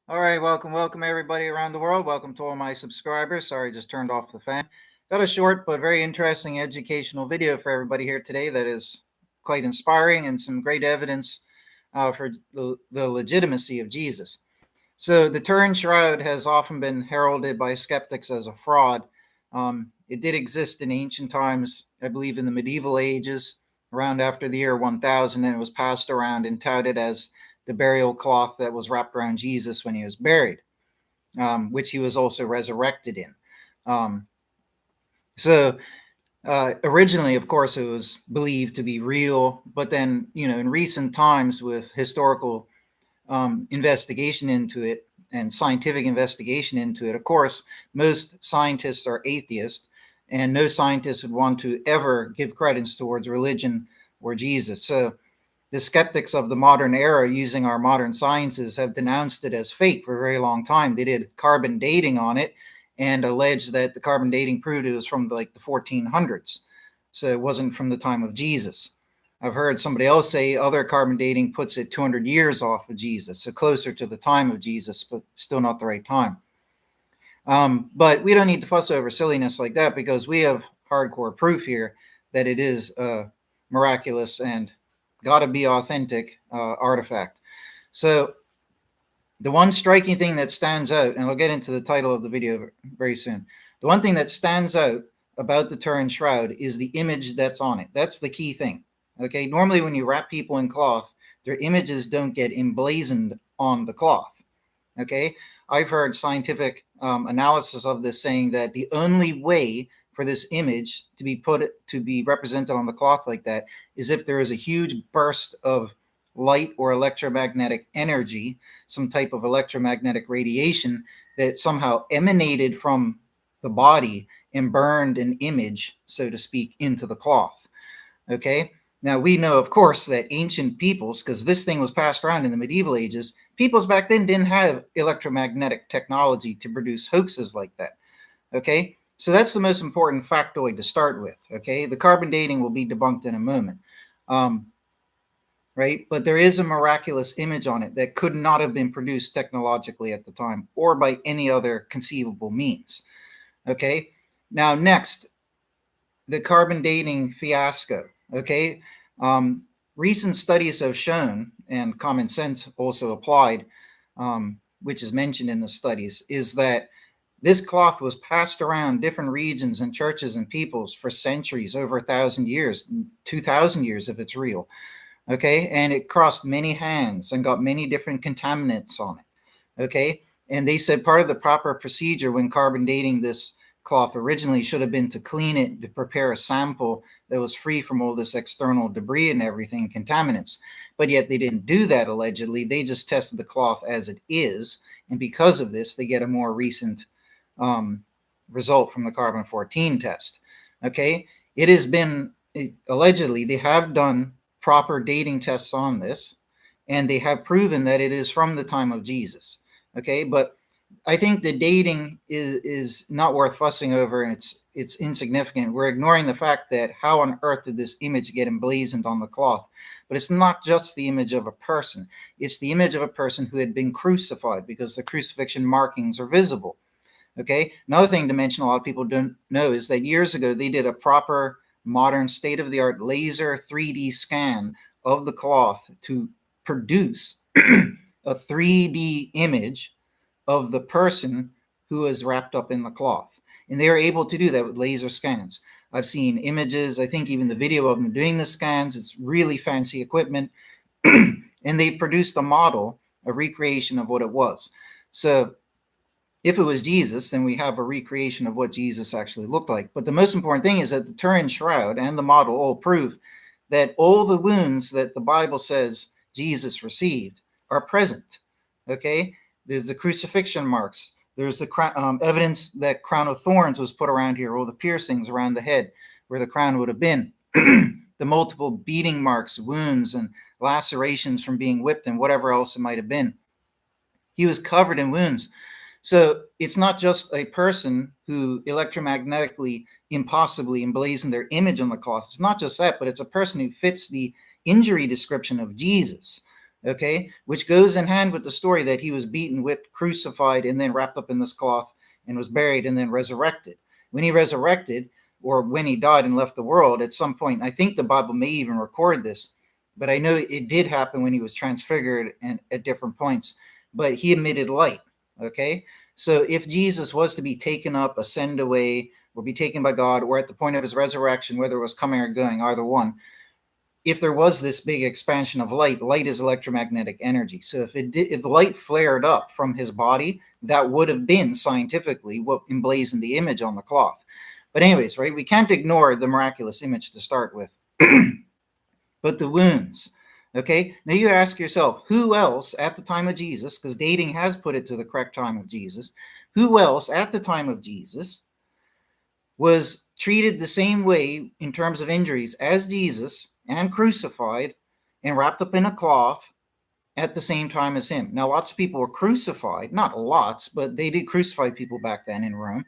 All right, welcome everybody around the world. Welcome to all my subscribers. Sorry, just turned off the fan. Got a short but very interesting educational video for everybody here today that is quite inspiring and some great evidence for the legitimacy of Jesus. So the Turin Shroud has often been heralded by skeptics as a fraud. It did exist in ancient times, I believe in the medieval ages, around after the year 1000, and it was passed around and touted as the burial cloth that was wrapped around Jesus when he was buried, which he was also resurrected in. So originally, of course, it was believed to be real, but then, in recent times with historical investigation into it and scientific investigation into it, of course, most scientists are atheists, and no scientist would want to ever give credence towards religion or Jesus. So the skeptics of the modern era using our modern sciences have denounced it as fake for a very long time. They did carbon dating on it and alleged that the carbon dating proved it was from the 1400s. So it wasn't from the time of Jesus. I've heard somebody else say other carbon dating puts it 200 years off of Jesus, so closer to the time of Jesus, but still not the right time. But we don't need to fuss over silliness like that because we have hardcore proof here that it is miraculous and got to be authentic artifact. So the one striking thing that stands out, and I'll get into the title of the video very soon, the one thing that stands out about the Turin Shroud is the image that's on it. That's the key thing. Okay, normally when you wrap people in cloth, their images don't get emblazoned on the cloth. Okay, I've heard scientific analysis of this saying that the only way for this image to be represented on the cloth like that is if there is a huge burst of light or electromagnetic energy, some type of electromagnetic radiation that somehow emanated from the body and burned an image, so to speak, into the cloth. Okay, now we know, of course, that ancient peoples, because this thing was passed around in the medieval ages, peoples back then didn't have electromagnetic technology to produce hoaxes like that. Okay, so that's the most important factoid to start with. Okay, the carbon dating will be debunked in a moment. Right? But there is a miraculous image on it that could not have been produced technologically at the time or by any other conceivable means. Okay, now next, the carbon dating fiasco. Okay, recent studies have shown, and common sense also applied, which is mentioned in the studies, is that this cloth was passed around different regions and churches and peoples for centuries, over 1,000 years, 2,000 years if it's real. Okay, and it crossed many hands and got many different contaminants on it. Okay, and they said part of the proper procedure when carbon dating this cloth originally should have been to clean it, to prepare a sample that was free from all this external debris and everything, contaminants. But yet they didn't do that, allegedly. They just tested the cloth as it is, and because of this, they get a more recent result from the carbon-14 test. Okay, it has been, allegedly, they have done proper dating tests on this, and they have proven that it is from the time of Jesus. Okay, but I think the dating is not worth fussing over, and it's insignificant. We're ignoring the fact that how on earth did this image get emblazoned on the cloth? But it's not just the image of a person. It's the image of a person who had been crucified, because the crucifixion markings are visible. Okay, another thing to mention, a lot of people don't know, is that years ago they did a proper modern state-of-the-art laser 3D scan of the cloth to produce a 3D image of the person who is wrapped up in the cloth. And they are able to do that with laser scans. I've seen images, I think even the video of them doing the scans. It's really fancy equipment. And they've produced a model, a recreation of what it was. So if it was Jesus, then we have a recreation of what Jesus actually looked like. But the most important thing is that the Turin Shroud and the model all prove that all the wounds that the Bible says Jesus received are present. Okay, there's the crucifixion marks. There's the evidence that crown of thorns was put around here, all the piercings around the head where the crown would have been. The multiple beating marks, wounds, and lacerations from being whipped and whatever else it might have been. He was covered in wounds. So it's not just a person who electromagnetically, impossibly emblazoned their image on the cloth. It's not just that, but it's a person who fits the injury description of Jesus. okay, which goes in hand with the story that he was beaten, whipped, crucified, and then wrapped up in this cloth and was buried and then resurrected. When he resurrected, or when he died and left the world at some point, I think the Bible may even record this, but I know it did happen when he was transfigured and at different points, but he emitted light, okay? So if Jesus was to be taken up, ascend away, or be taken by God, or at the point of his resurrection, whether it was coming or going, either one, if there was this big expansion of light, light is electromagnetic energy. So if light flared up from his body, that would have been scientifically what emblazoned the image on the cloth. But anyways, right, we can't ignore the miraculous image to start with. But the wounds, okay? Now you ask yourself, who else at the time of Jesus, because dating has put it to the correct time of Jesus, who else at the time of Jesus was treated the same way in terms of injuries as Jesus and crucified and wrapped up in a cloth at the same time as him? Now, lots of people were crucified, not lots, but they did crucify people back then in Rome,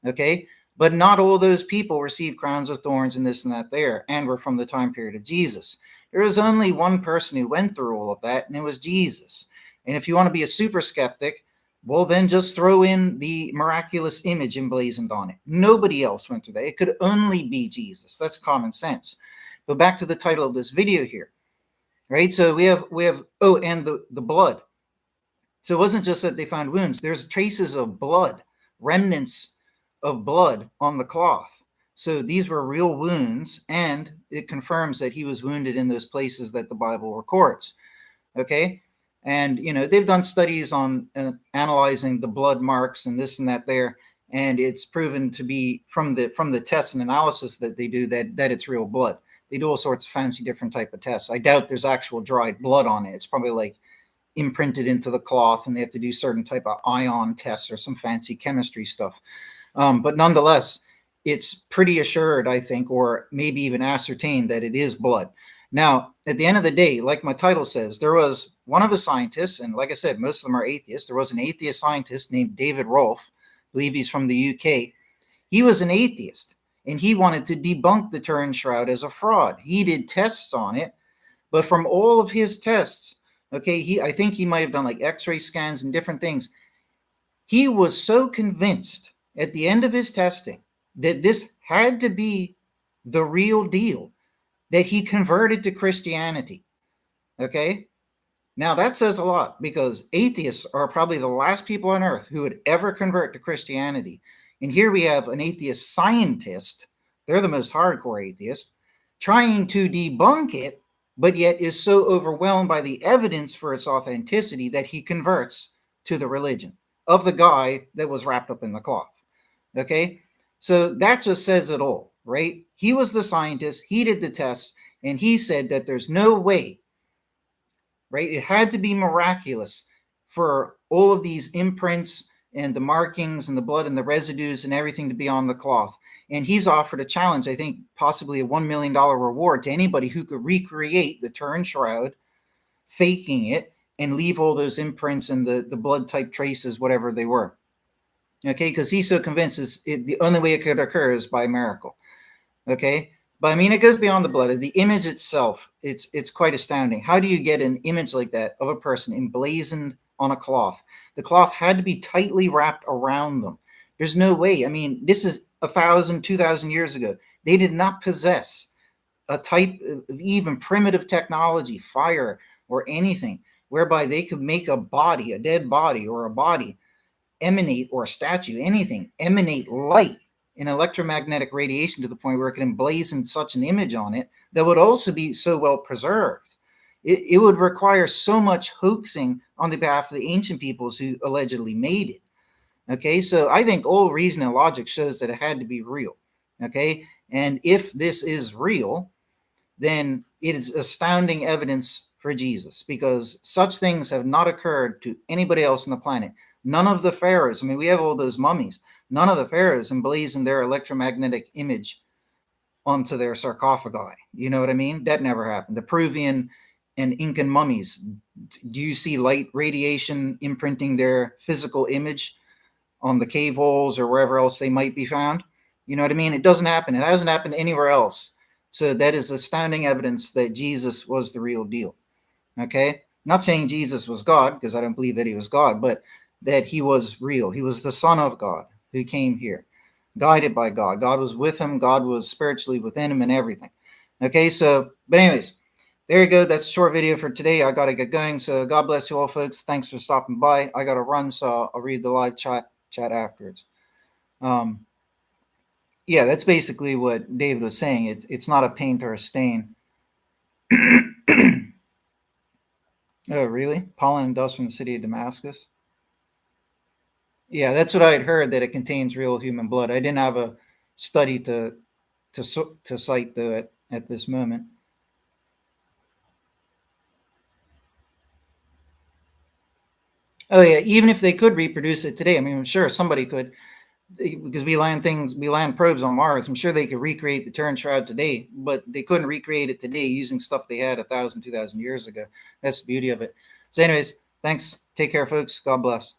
okay? But not all those people received crowns of thorns and this and that there, and were from the time period of Jesus. There was only one person who went through all of that, and it was Jesus. And if you want to be a super skeptic, well, then just throw in the miraculous image emblazoned on it. Nobody else went through that. It could only be Jesus. That's common sense. But back to the title of this video here, right? So we have oh, and the blood. So it wasn't just that they found wounds. There's traces of blood, remnants of blood on the cloth. So these were real wounds, and it confirms that he was wounded in those places that the Bible records. Okay? And, you know, they've done studies on analyzing the blood marks and this and that there, and it's proven to be from the tests and analysis that they do that it's real blood. They do all sorts of fancy different type of tests. I doubt there's actual dried blood on it. It's probably like imprinted into the cloth, and they have to do certain type of ion tests or some fancy chemistry stuff. But nonetheless, it's pretty assured, I think, or maybe even ascertained that it is blood. Now, at the end of the day, like my title says, there was one of the scientists, and like I said, most of them are atheists. There was an atheist scientist named David Rolfe. I believe he's from the UK. He was an atheist, and he wanted to debunk the Turin Shroud as a fraud. He did tests on it, but from all of his tests, okay, I think he might have done like x-ray scans and different things. He was so convinced at the end of his testing that this had to be the real deal that he converted to Christianity. Okay? Now that says a lot, because atheists are probably the last people on earth who would ever convert to Christianity. And here we have an atheist scientist, they're the most hardcore atheist, trying to debunk it, but yet is so overwhelmed by the evidence for its authenticity that he converts to the religion of the guy that was wrapped up in the cloth. Okay? So that just says it all, right? He was the scientist, he did the tests, and he said that there's no way, right? It had to be miraculous for all of these imprints and the markings and the blood and the residues and everything to be on the cloth. And he's offered a challenge, I think possibly a $1 million reward to anybody who could recreate the Turin Shroud, faking it, and leave all those imprints and the blood type traces, whatever they were. Okay, because he's so convinced the only way it could occur is by miracle. Okay, but I mean, it goes beyond the blood. The image itself, it's quite astounding. How do you get an image like that of a person emblazoned on a cloth? The cloth had to be tightly wrapped around them. There's no way. I mean, this is 1,000, 2,000 years ago. They did not possess a type of even primitive technology, fire or anything, whereby they could make a body, a dead body or a body, emanate, or a statue, anything, emanate light and electromagnetic radiation to the point where it could emblazon such an image on it that would also be so well preserved. It would require so much hoaxing on the behalf of the ancient peoples who allegedly made it. Okay, so I think all reason and logic shows that it had to be real. Okay, and if this is real, then it is astounding evidence for Jesus, because such things have not occurred to anybody else on the planet. None of the pharaohs, I mean, we have all those mummies, none of the pharaohs emblazoned their electromagnetic image onto their sarcophagi. You know what I mean? That never happened. The Peruvian and Incan mummies, do you see light radiation imprinting their physical image on the cave walls or wherever else they might be found? You know what I mean? It doesn't happen. It hasn't happened anywhere else. So that is astounding evidence that Jesus was the real deal. Okay? Not saying Jesus was God, because I don't believe that he was God, but that he was real. He was the Son of God who came here, guided by God. God was with him. God was spiritually within him and everything. Okay, so, but anyways, there you go. That's a short video for today. I got to get going. So God bless you all, folks. Thanks for stopping by. I got to run, so I'll read the live chat afterwards. Yeah, that's basically what David was saying. It's not a paint or a stain. Oh, really? Pollen and dust from the city of Damascus? Yeah, that's what I had heard, that it contains real human blood. I didn't have a study to cite to at this moment. Oh yeah, even if they could reproduce it today, I mean, I'm sure somebody could, because we land probes on Mars. I'm sure they could recreate the Turin Shroud today, but they couldn't recreate it today using stuff they had 1,000, 2,000 years ago. That's the beauty of it. So anyways, thanks. Take care, folks. God bless.